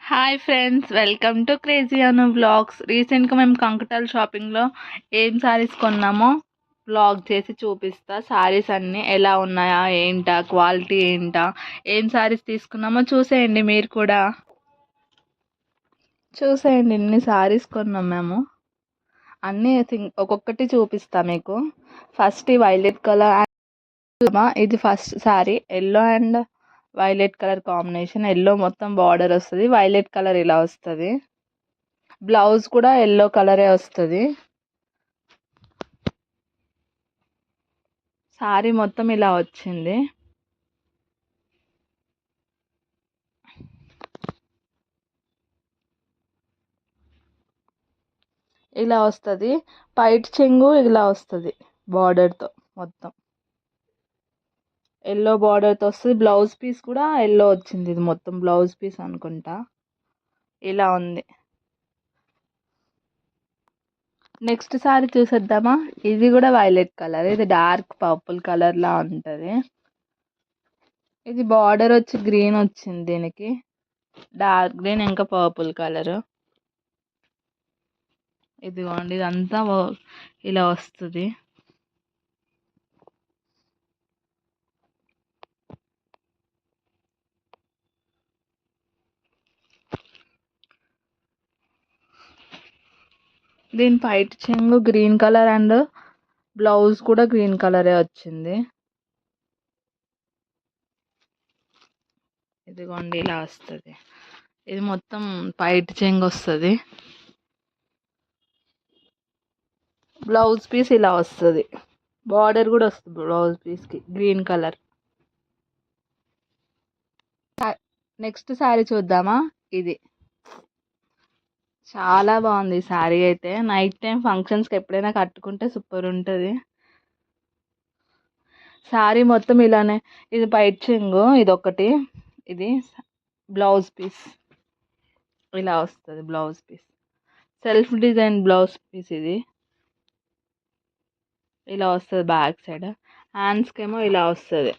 Hi friends, welcome to crazy Anu vlogs. రీసెంట్గా మేము కంకటాల్ షాపింగ్లో ఏం శారీస్ కొన్నామో వ్లాగ్ చేసి చూపిస్తా. శారీస్ అన్నీ ఎలా ఉన్నాయా ఏంటా, క్వాలిటీ ఏంటా, ఏం శారీస్ తీసుకున్నామో చూసేయండి. మీరు కూడా చూసేయండి. ఇన్ని శారీస్ కొన్నాం మేము. అన్నీ ఒక్కొక్కటి చూపిస్తా మీకు. ఫస్ట్ ఈ వైలెట్ కలర్, ఇది first sari. Yellow and violet colour combination. Yellow మొత్తం బార్డర్ వస్తుంది, వైలెట్ కలర్ ఇలా వస్తుంది. బ్లౌజ్ కూడా ఎల్లో కలరే వస్తుంది. శారీ మొత్తం ఇలా వచ్చింది. ఇలా వస్తుంది. పైట్ చెంగు ఇలా వస్తుంది బార్డర్తో. మొత్తం ఎల్లో బార్డర్తో వస్తుంది. బ్లౌజ్ పీస్ కూడా ఎల్లో వచ్చింది. ఇది మొత్తం బ్లౌజ్ పీస్ అనుకుంటా. ఇలా ఉంది. నెక్స్ట్ సారీ చూసేద్దామా. ఇది కూడా వైలెట్ కలర్. ఇది డార్క్ పర్పుల్ కలర్లా ఉంటుంది. ఇది బార్డర్ వచ్చి గ్రీన్ వచ్చింది. దీనికి డార్క్ గ్రీన్ ఇంకా పర్పుల్ కలర్. ఇదిగోండి, ఇదంతా ఇలా వస్తుంది. దీని పైట్ చెంగు గ్రీన్ కలర్ అండ్ బ్లౌజ్ కూడా గ్రీన్ కలరే వచ్చింది. ఇదిగోండి, ఇలా వస్తుంది. ఇది మొత్తం పైట్ చెంగు వస్తుంది. బ్లౌజ్ పీస్ ఇలా వస్తుంది. బార్డర్ కూడా వస్తుంది బ్లౌజ్ పీస్కి గ్రీన్ కలర్. నెక్స్ట్ శారీ చూద్దామా. ఇది చాలా బాగుంది ఈ శారీ అయితే. నైట్ టైం ఫంక్షన్స్కి ఎప్పుడైనా కట్టుకుంటే సూపర్ ఉంటుంది. శారీ మొత్తం ఇలానే. ఇది పైట్ చెంగు, ఇది ఒకటి. ఇది బ్లౌజ్ పీస్ ఇలా వస్తుంది. Blouse piece self design blouse piece. ఇది ఇలా వస్తుంది బ్యాక్ సైడ్. హ్యాండ్స్కి ఏమో ఇలా వస్తుంది.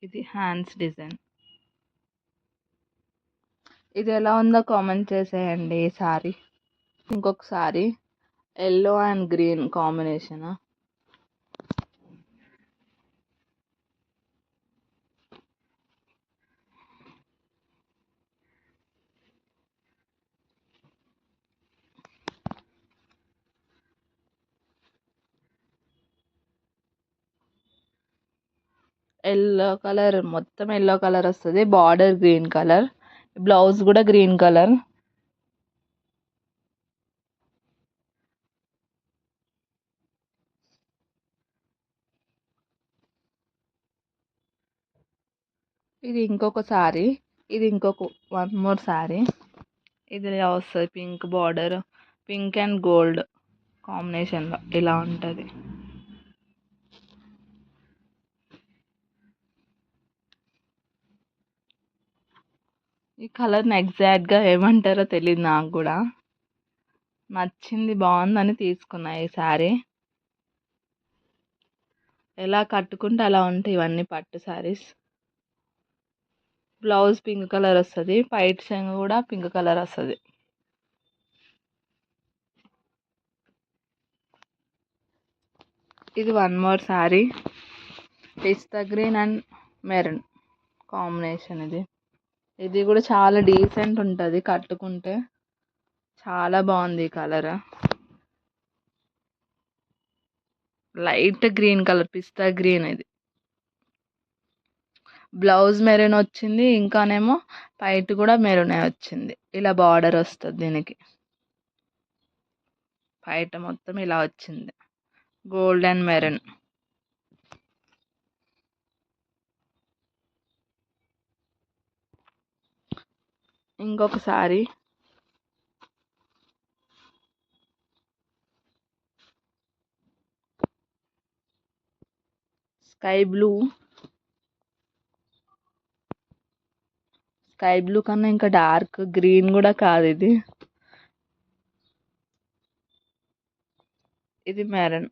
ఇది హ్యాండ్స్ డిజైన్. ఇది ఎలా ఉందో కామెంట్ చేసేయండి. ఈ సారీ. ఇంకొక sorry yellow and green combination. Yellow colour, మొత్తం ఎల్లో కలర్ వస్తుంది. బార్డర్ గ్రీన్ కలర్, బ్లౌజ్ కూడా గ్రీన్ కలర్. ఇది ఇంకొక సారీ. ఇది ఇంకొక వన్ మోర్ సారీ. ఇది ఇలా వస్తుంది. Pink border, pink and gold కాంబినేషన్లో ఇలా ఉంటుంది. ఈ కలర్ని ఎగ్జాక్ట్గా ఏమంటారో తెలియదు నాకు కూడా. నచ్చింది, బాగుందని తీసుకున్నా ఈ శారీ. ఎలా కట్టుకుంటే అలా ఉంటాయి ఇవన్నీ పట్టు శారీస్. బ్లౌజ్ పింక్ కలర్ వస్తుంది. పైట్ చెంగు కూడా పింక్ కలర్ వస్తుంది. ఇది one more sari. Pista green and maroon combination. ఇది కూడా చాలా డీసెంట్ ఉంటుంది కట్టుకుంటే. చాలా బాగుంది ఈ కలర్. లైట్ గ్రీన్ కలర్, పిస్తా గ్రీన్. ఇది బ్లౌజ్ మెరూన్ వచ్చింది. ఇంకానేమో పైట్ కూడా మెరూనే వచ్చింది. ఇలా బార్డర్ వస్తుంది దీనికి. పైట మొత్తం ఇలా వచ్చింది, గోల్డ్ అండ్ మెరూన్. ఇంకొక sorry sky blue. Sky blue కన్నా ఇంకా డార్క్ గ్రీన్ కూడా కాదు ఇది. ఇది మెరూన్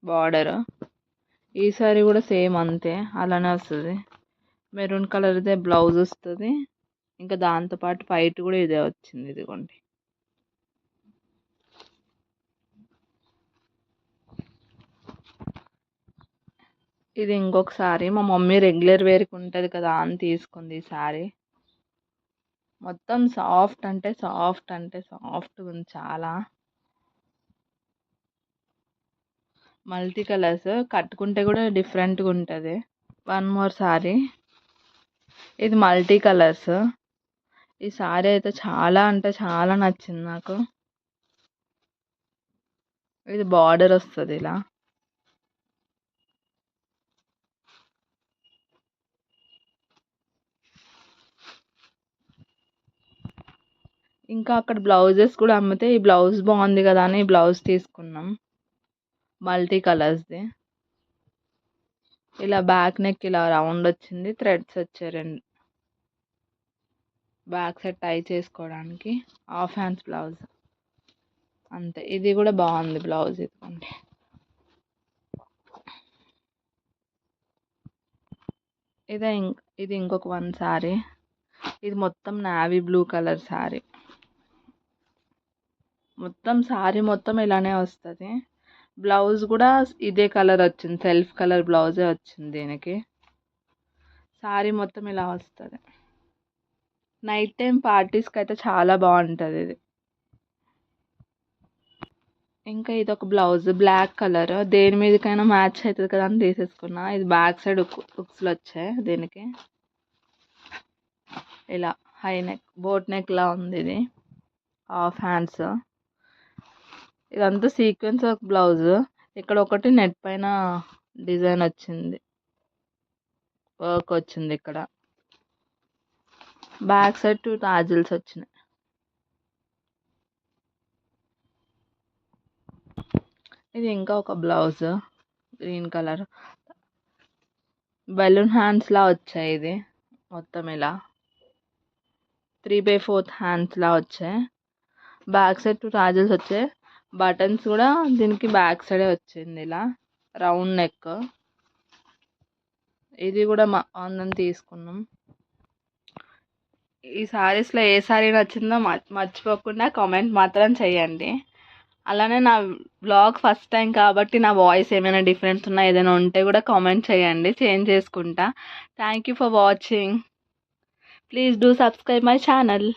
బార్డర్. ఈ సారీ కూడా సేమ్ అంతే, అలానే వస్తుంది. మెరూన్ కలర్దే బ్లౌజ్ వస్తుంది. ఇంకా దాంతోపాటు పైట్ కూడా ఇదే వచ్చింది, ఇదిగోండి. ఇది ఇంకొక సారీ, మా మమ్మీ రెగ్యులర్ వేర్కి ఉంటుంది కదా అని తీసుకుంది ఈ సారీ. మొత్తం సాఫ్ట్ అంటే సాఫ్ట్ ఉంది చాలా. మల్టీ కలర్స్ కట్టుకుంటే కూడా డిఫరెంట్గా ఉంటుంది. వన్ మోర్ సారీ, ఇది మల్టీ కలర్స్. ఈ సారీ అయితే చాలా అంటే చాలా నచ్చింది నాకు. ఇది బార్డర్ వస్తుంది ఇలా. ఇంకా అక్కడ బ్లౌజెస్ కూడా అమ్మితే ఈ బ్లౌజ్ బాగుంది కదా అని ఈ బ్లౌజ్ తీసుకున్నాం, మల్టీ కలర్స్ది. ఇలా బ్యాక్ నెక్ ఇలా రౌండ్ వచ్చింది, థ్రెడ్స్ వచ్చాయి రెండు. బ్యాక్ సైడ్ టై చేసుకోవడానికి హాఫ్ హ్యాండ్స్ బ్లౌజ్ అంతే. ఇది కూడా బాగుంది బ్లౌజ్, ఇదిగోండి. ఇది ఇంకొక వన్ సారీ. ఇది మొత్తం నావీ బ్లూ కలర్ సారీ. మొత్తం సారీ మొత్తం ఇలానే వస్తుంది. బ్లౌజ్ కూడా ఇదే కలర్ వచ్చింది, సెల్ఫ్ కలర్ బ్లౌజే వచ్చింది దీనికి. సారీ మొత్తం ఇలా వస్తుంది. నైట్ టైం పార్టీస్కి అయితే చాలా బాగుంటుంది ఇది. ఇంకా ఇది ఒక బ్లౌజ్ బ్లాక్ కలర్, దేని మీదకైనా మ్యాచ్ అవుతుంది కదా అని తీసేసుకున్నా. ఇది బ్యాక్ సైడ్ హుక్స్లు వచ్చాయి దీనికి. ఇలా హై నెక్, బోట్ నెక్ లా ఉంది ఇది. Half hands. ఇదంతా సీక్వెన్స్ వర్క్ బ్లౌజ్. ఇక్కడ ఒకటి నెట్ పైన డిజైన్ వచ్చింది, వర్క్ వచ్చింది ఇక్కడ. బ్యాక్ సైడ్ 2 టాజిల్స్ వచ్చినాయి. ఇది ఇంకా ఒక blouse green colour, balloon hands లా వచ్చాయి. ఇది మొత్తం ఇలా 3/4 హ్యాండ్స్ లా వచ్చాయి. బ్యాక్ సైడ్ 2 టాజిల్స్ వచ్చాయి. బటన్స్ కూడా దీనికి బ్యాక్ సైడే వచ్చింది ఇలా రౌండ్ నెక్. ఇది కూడా అందరం తీసుకున్నాం. ఈ సారీస్లో ఏ సారీ నచ్చిందో మర్చిపోకుండా కామెంట్ మాత్రం చేయండి. అలానే నా బ్లాగ్ ఫస్ట్ టైం కాబట్టి నా వాయిస్ ఏమైనా డిఫరెన్స్ ఉన్నా ఏదైనా ఉంటే కూడా కామెంట్ చేయండి, చేంజ్ చేసుకుంటా. Thank you for watching. Please do subscribe my channel.